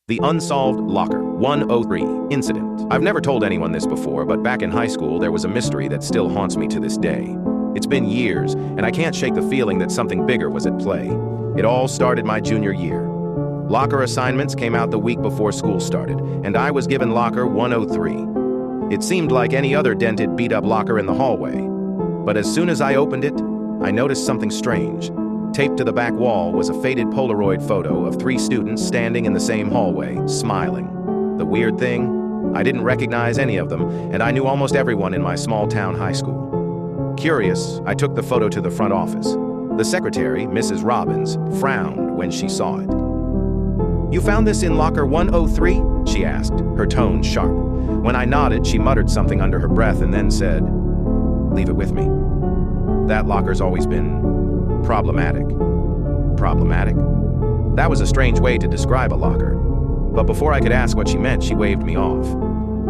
The Unsolved Locker 103 Incident. I've never told anyone this before, but back in high school there was a mystery that still haunts me to this day. It's been years, and I can't shake the feeling that something bigger was at play. It all started my junior year. Locker assignments came out the week before school started, and I was given locker 103. It seemed like any other dented, beat-up locker in the hallway. But as soon as I opened it, I noticed something strange. Taped to the back wall was a faded Polaroid photo of 3 students standing in the same hallway, smiling. The weird thing? I didn't recognize any of them, and I knew almost everyone in my small-town high school. Curious, I took the photo to the front office. The secretary, Mrs. Robbins, frowned when she saw it. "You found this in locker 103?" she asked, her tone sharp. When I nodded, she muttered something under her breath and then said, "Leave it with me. That locker's always been problematic." Problematic? That was a strange way to describe a locker. But before I could ask what she meant, she waved me off.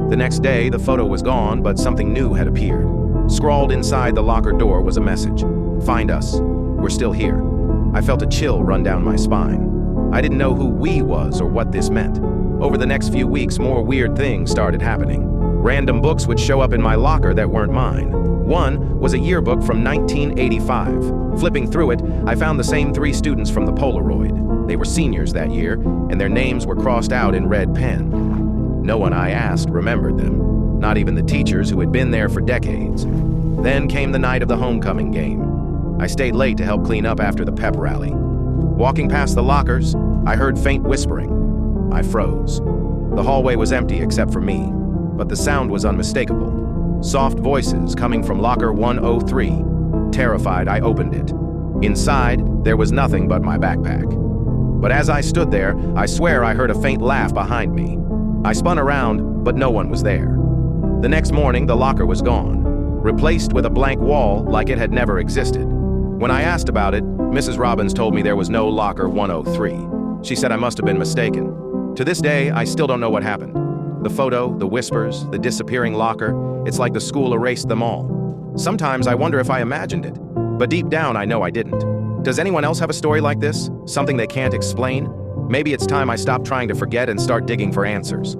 The next day, the photo was gone, but something new had appeared. Scrawled inside the locker door was a message. "Find us. We're still here." I felt a chill run down my spine. I didn't know who "we" was or what this meant. Over the next few weeks, more weird things started happening. Random books would show up in my locker that weren't mine. One was a yearbook from 1985. Flipping through it, I found the same 3 students from the Polaroid. They were seniors that year, and their names were crossed out in red pen. No one I asked remembered them, not even the teachers who had been there for decades. Then came the night of the homecoming game. I stayed late to help clean up after the pep rally. Walking past the lockers, I heard faint whispering. I froze. The hallway was empty except for me, but the sound was unmistakable. Soft voices coming from locker 103. Terrified, I opened it. Inside, there was nothing but my backpack. But as I stood there, I swear I heard a faint laugh behind me. I spun around, but no one was there. The next morning, the locker was gone, replaced with a blank wall like it had never existed. When I asked about it, Mrs. Robbins told me there was no locker 103. She said I must have been mistaken. To this day, I still don't know what happened. The photo, the whispers, the disappearing locker, it's like the school erased them all. Sometimes I wonder if I imagined it, but deep down I know I didn't. Does anyone else have a story like this? Something they can't explain? Maybe it's time I stop trying to forget and start digging for answers.